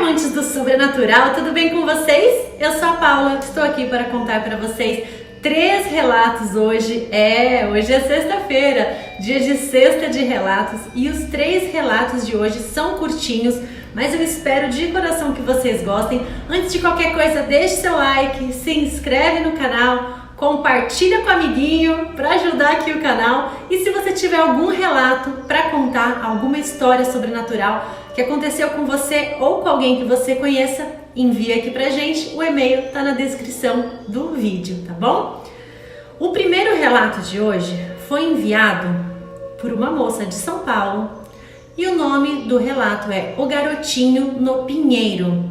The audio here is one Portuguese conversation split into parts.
amantes do sobrenatural, tudo bem com vocês? Eu sou a Paula, estou aqui para contar para vocês 3 relatos hoje. Hoje é sexta-feira, dia de sexta de relatos, e os 3 relatos de hoje são curtinhos, mas eu espero de coração que vocês gostem. Antes de qualquer coisa, deixe seu like, se inscreve no canal, compartilha com o amiguinho para ajudar aqui o canal. E se você tiver algum relato para contar, alguma história sobrenatural que aconteceu com você ou com alguém que você conheça, envia aqui pra gente. O e-mail tá na descrição do vídeo, tá bom? O primeiro relato de hoje foi enviado por uma moça de São Paulo e o nome do relato é O Garotinho no Pinheiro.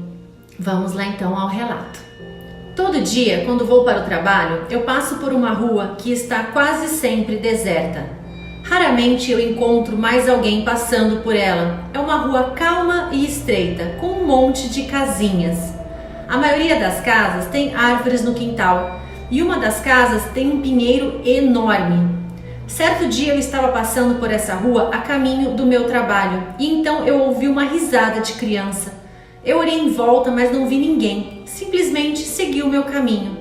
Vamos lá então ao relato. Todo dia, quando vou para o trabalho, eu passo por uma rua que está quase sempre deserta. Raramente eu encontro mais alguém passando por ela. É uma rua calma e estreita, com um monte de casinhas. A maioria das casas tem árvores no quintal e uma das casas tem um pinheiro enorme. Certo dia eu estava passando por essa rua a caminho do meu trabalho e então eu ouvi uma risada de criança. Eu olhei em volta, mas não vi ninguém. Simplesmente segui o meu caminho.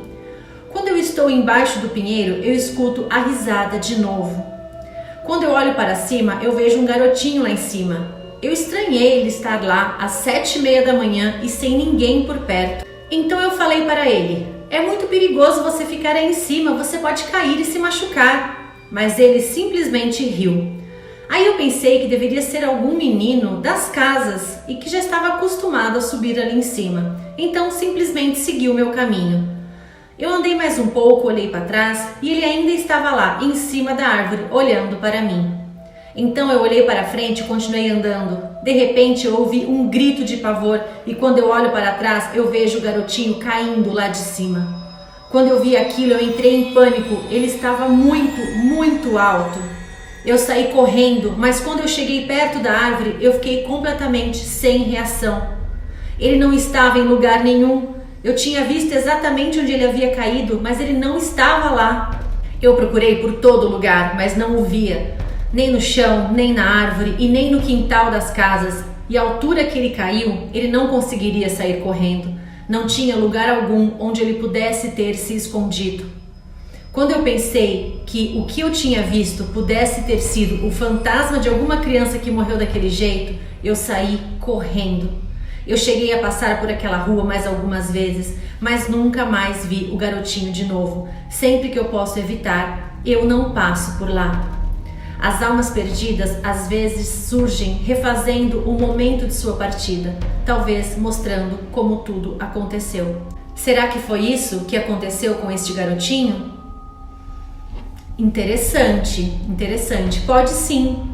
Quando eu estou embaixo do pinheiro, eu escuto a risada de novo. Quando eu olho para cima, eu vejo um garotinho lá em cima. Eu estranhei ele estar lá às 7h30 da manhã e sem ninguém por perto. Então eu falei para ele: é muito perigoso você ficar aí em cima, você pode cair e se machucar. Mas ele simplesmente riu. Aí eu pensei que deveria ser algum menino das casas e que já estava acostumado a subir ali em cima. Então simplesmente segui o meu caminho. Eu andei mais um pouco, olhei para trás e ele ainda estava lá, em cima da árvore, olhando para mim. Então eu olhei para frente e continuei andando. De repente eu ouvi um grito de pavor e quando eu olho para trás eu vejo o garotinho caindo lá de cima. Quando eu vi aquilo eu entrei em pânico, ele estava muito alto. Eu saí correndo, mas quando eu cheguei perto da árvore eu fiquei completamente sem reação. Ele não estava em lugar nenhum. Eu tinha visto exatamente onde ele havia caído, mas ele não estava lá. Eu procurei por todo lugar, mas não o via. Nem no chão, nem na árvore e nem no quintal das casas. E à altura que ele caiu, ele não conseguiria sair correndo. Não tinha lugar algum onde ele pudesse ter se escondido. Quando eu pensei que o que eu tinha visto pudesse ter sido o fantasma de alguma criança que morreu daquele jeito, eu saí correndo. Eu cheguei a passar por aquela rua mais algumas vezes, mas nunca mais vi o garotinho de novo. Sempre que eu posso evitar, eu não passo por lá. As almas perdidas às vezes surgem refazendo o momento de sua partida, talvez mostrando como tudo aconteceu. Será que foi isso que aconteceu com este garotinho? Interessante. Pode sim,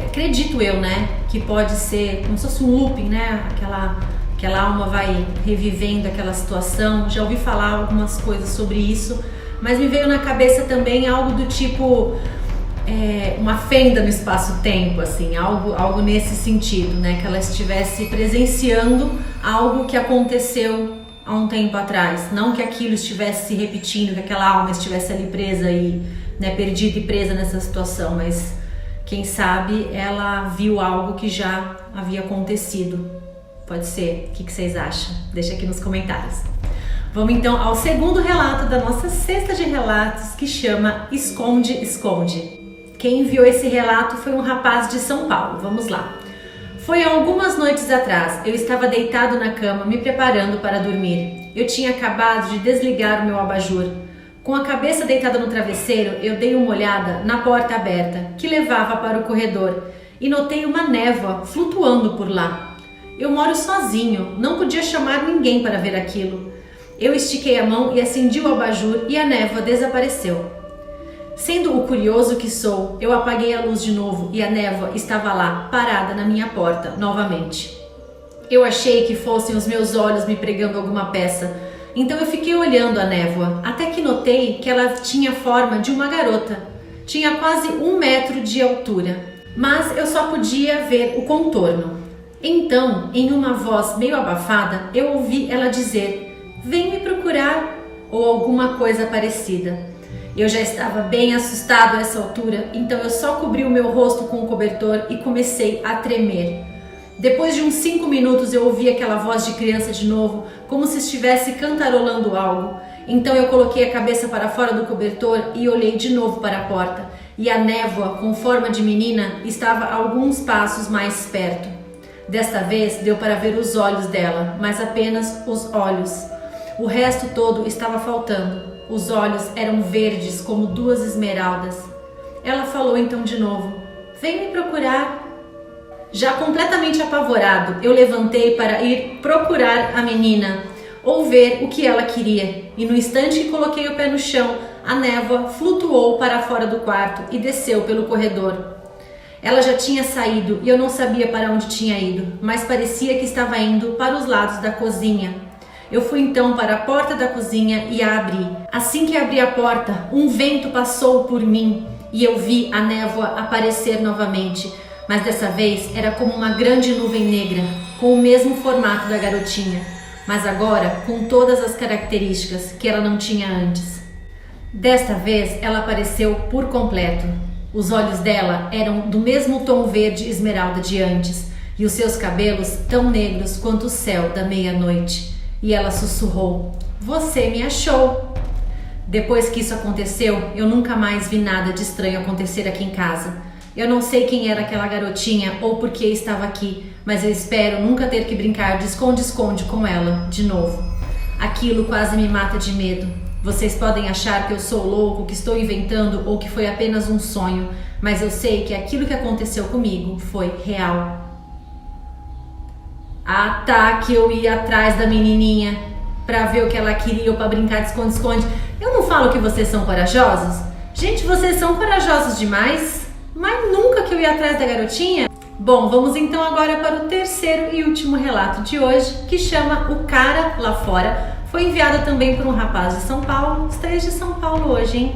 acredito eu, né, que pode ser como se fosse um looping, né, aquela alma vai revivendo aquela situação. Já ouvi falar algumas coisas sobre isso, mas me veio na cabeça também algo do tipo, uma fenda no espaço-tempo, assim, algo nesse sentido, né, que ela estivesse presenciando algo que aconteceu há um tempo atrás, não que aquilo estivesse se repetindo, que aquela alma estivesse ali presa e, né, perdida e presa nessa situação, mas quem sabe ela viu algo que já havia acontecido. Pode ser. O que vocês acham? Deixa aqui nos comentários. Vamos então ao segundo relato da nossa cesta de relatos, que chama Esconde, Esconde. Quem enviou esse relato foi um rapaz de São Paulo. Vamos lá. Foi há algumas noites atrás. Eu estava deitado na cama, me preparando para dormir. Eu tinha acabado de desligar o meu abajur. Com a cabeça deitada no travesseiro, eu dei uma olhada na porta aberta, que levava para o corredor, e notei uma névoa flutuando por lá. Eu moro sozinho, não podia chamar ninguém para ver aquilo. Eu estiquei a mão e acendi o abajur e a névoa desapareceu. Sendo o curioso que sou, eu apaguei a luz de novo e a névoa estava lá, parada na minha porta, novamente. Eu achei que fossem os meus olhos me pregando alguma peça, então eu fiquei olhando a névoa, até que notei que ela tinha a forma de uma garota. Tinha quase 1 metro de altura, mas eu só podia ver o contorno. Então, em uma voz meio abafada, eu ouvi ela dizer: "Vem me procurar", ou alguma coisa parecida. Eu já estava bem assustado a essa altura, então eu só cobri o meu rosto com o cobertor e comecei a tremer. Depois de uns 5 minutos eu ouvi aquela voz de criança de novo, como se estivesse cantarolando algo. Então eu coloquei a cabeça para fora do cobertor e olhei de novo para a porta. E a névoa, com forma de menina, estava a alguns passos mais perto. Desta vez deu para ver os olhos dela, mas apenas os olhos. O resto todo estava faltando. Os olhos eram verdes como 2 esmeraldas. Ela falou então de novo: "Vem me procurar." Já completamente apavorado, eu levantei para ir procurar a menina ou ver o que ela queria. E no instante que coloquei o pé no chão, a névoa flutuou para fora do quarto e desceu pelo corredor. Ela já tinha saído e eu não sabia para onde tinha ido, mas parecia que estava indo para os lados da cozinha. Eu fui então para a porta da cozinha e a abri. Assim que abri a porta, um vento passou por mim e eu vi a névoa aparecer novamente, mas dessa vez era como uma grande nuvem negra, com o mesmo formato da garotinha, mas agora com todas as características que ela não tinha antes. Desta vez ela apareceu por completo. Os olhos dela eram do mesmo tom verde esmeralda de antes e os seus cabelos tão negros quanto o céu da meia-noite. E ela sussurrou: "Você me achou." Depois que isso aconteceu, eu nunca mais vi nada de estranho acontecer aqui em casa. Eu não sei quem era aquela garotinha ou por que estava aqui, mas eu espero nunca ter que brincar de esconde-esconde com ela de novo. Aquilo quase me mata de medo. Vocês podem achar que eu sou louco, que estou inventando ou que foi apenas um sonho, mas eu sei que aquilo que aconteceu comigo foi real. Ah tá, que eu ia atrás da menininha para ver o que ela queria ou para brincar de esconde-esconde. Eu não falo que vocês são corajosos? Gente, vocês são corajosos demais. Mas nunca que eu ia atrás da garotinha? Bom, vamos então agora para o terceiro e último relato de hoje, que chama O Cara Lá Fora. Foi enviado também por um rapaz de São Paulo. Os 3 de São Paulo hoje, hein?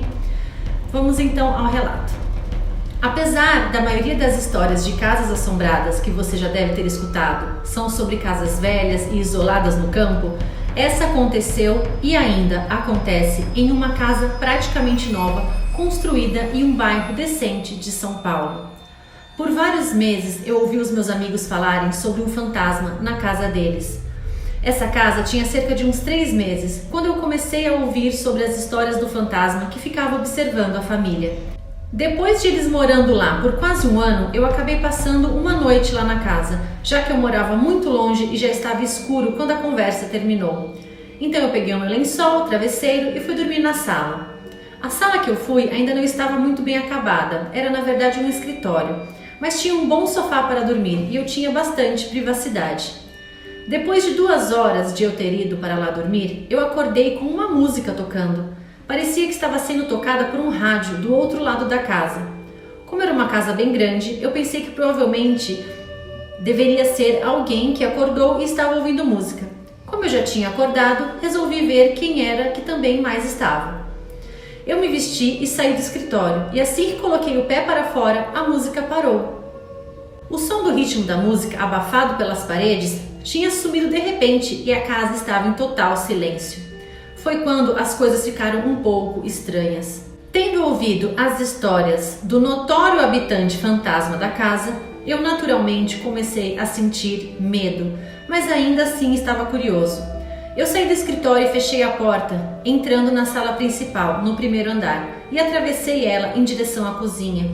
Vamos então ao relato. Apesar da maioria das histórias de casas assombradas que você já deve ter escutado são sobre casas velhas e isoladas no campo, essa aconteceu e ainda acontece em uma casa praticamente nova, construída em um bairro decente de São Paulo. Por vários meses eu ouvi os meus amigos falarem sobre um fantasma na casa deles. Essa casa tinha cerca de uns 3 meses, quando eu comecei a ouvir sobre as histórias do fantasma que ficava observando a família. Depois de eles morando lá por quase um ano, eu acabei passando uma noite lá na casa, já que eu morava muito longe e já estava escuro quando a conversa terminou. Então eu peguei o meu lençol, travesseiro e fui dormir na sala. A sala que eu fui ainda não estava muito bem acabada, era na verdade um escritório, mas tinha um bom sofá para dormir e eu tinha bastante privacidade. Depois de 2 horas de eu ter ido para lá dormir, eu acordei com uma música tocando. Parecia que estava sendo tocada por um rádio do outro lado da casa. Como era uma casa bem grande, eu pensei que provavelmente deveria ser alguém que acordou e estava ouvindo música. Como eu já tinha acordado, resolvi ver quem era que também mais estava. Eu me vesti e saí do escritório, e assim que coloquei o pé para fora, a música parou. O som do ritmo da música, abafado pelas paredes, tinha sumido de repente e a casa estava em total silêncio. Foi quando as coisas ficaram um pouco estranhas. Tendo ouvido as histórias do notório habitante fantasma da casa, eu naturalmente comecei a sentir medo, mas ainda assim estava curioso. Eu saí do escritório e fechei a porta, entrando na sala principal, no primeiro andar, e atravessei ela em direção à cozinha.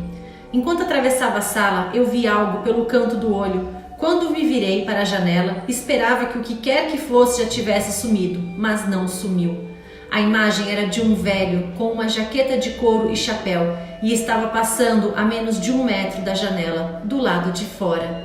Enquanto atravessava a sala, eu vi algo pelo canto do olho. Quando me virei para a janela, esperava que o que quer que fosse já tivesse sumido, mas não sumiu. A imagem era de um velho com uma jaqueta de couro e chapéu e estava passando a menos de 1 metro da janela, do lado de fora.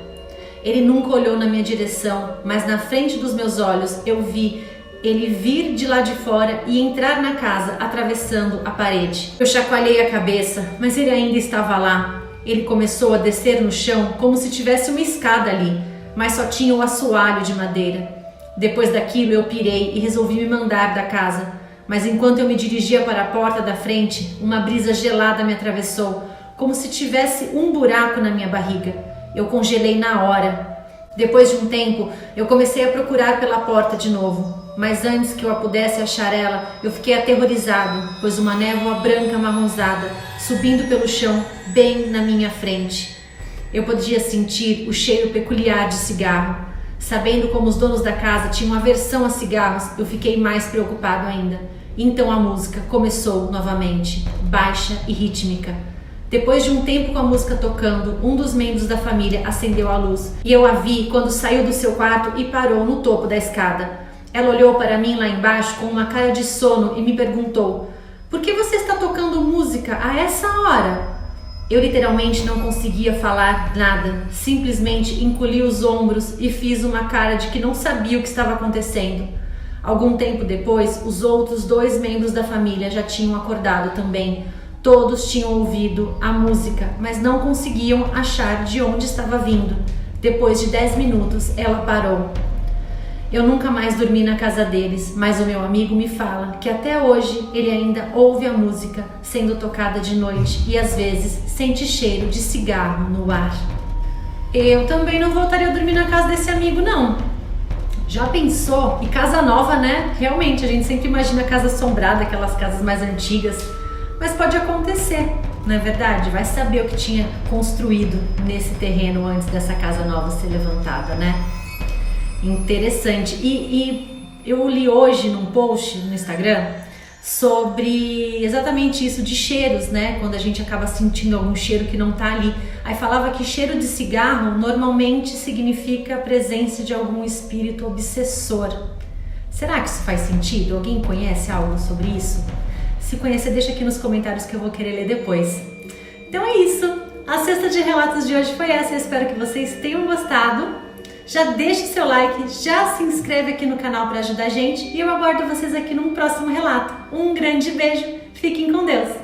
Ele nunca olhou na minha direção, mas na frente dos meus olhos eu vi ele vir de lá de fora e entrar na casa atravessando a parede. Eu chacoalhei a cabeça, mas ele ainda estava lá. Ele começou a descer no chão como se tivesse uma escada ali, mas só tinha o assoalho de madeira. Depois daquilo eu pirei e resolvi me mandar da casa, mas enquanto eu me dirigia para a porta da frente, uma brisa gelada me atravessou, como se tivesse um buraco na minha barriga. Eu congelei na hora. Depois de um tempo, eu comecei a procurar pela porta de novo, mas antes que eu pudesse achar ela, eu fiquei aterrorizado, pois uma névoa branca amarronzada subindo pelo chão bem na minha frente. Eu podia sentir o cheiro peculiar de cigarro. Sabendo como os donos da casa tinham aversão a cigarros, eu fiquei mais preocupado ainda. Então a música começou novamente, baixa e rítmica. Depois de um tempo com a música tocando, um dos membros da família acendeu a luz e eu a vi quando saiu do seu quarto e parou no topo da escada. Ela olhou para mim lá embaixo com uma cara de sono e me perguntou: "Por que você está tocando música a essa hora?" Eu literalmente não conseguia falar nada, simplesmente encolhi os ombros e fiz uma cara de que não sabia o que estava acontecendo. Algum tempo depois, os outros 2 membros da família já tinham acordado também. Todos tinham ouvido a música, mas não conseguiam achar de onde estava vindo. Depois de 10 minutos, ela parou. Eu nunca mais dormi na casa deles, mas o meu amigo me fala que até hoje ele ainda ouve a música sendo tocada de noite e às vezes sente cheiro de cigarro no ar. Eu também não voltaria a dormir na casa desse amigo, não. Já pensou? E casa nova, né? Realmente, a gente sempre imagina casa assombrada, aquelas casas mais antigas. Mas pode acontecer, não é verdade? Vai saber o que tinha construído nesse terreno antes dessa casa nova ser levantada, né? Interessante. E eu li hoje num post no Instagram sobre exatamente isso de cheiros, né? Quando a gente acaba sentindo algum cheiro que não tá ali. Aí falava que cheiro de cigarro normalmente significa a presença de algum espírito obsessor. Será que isso faz sentido? Alguém conhece algo sobre isso? Se conhecer, deixa aqui nos comentários que eu vou querer ler depois. Então é isso. A cesta de relatos de hoje foi essa. Eu espero que vocês tenham gostado. Já deixa o seu like, já se inscreve aqui no canal para ajudar a gente e eu aguardo vocês aqui num próximo relato. Um grande beijo, fiquem com Deus!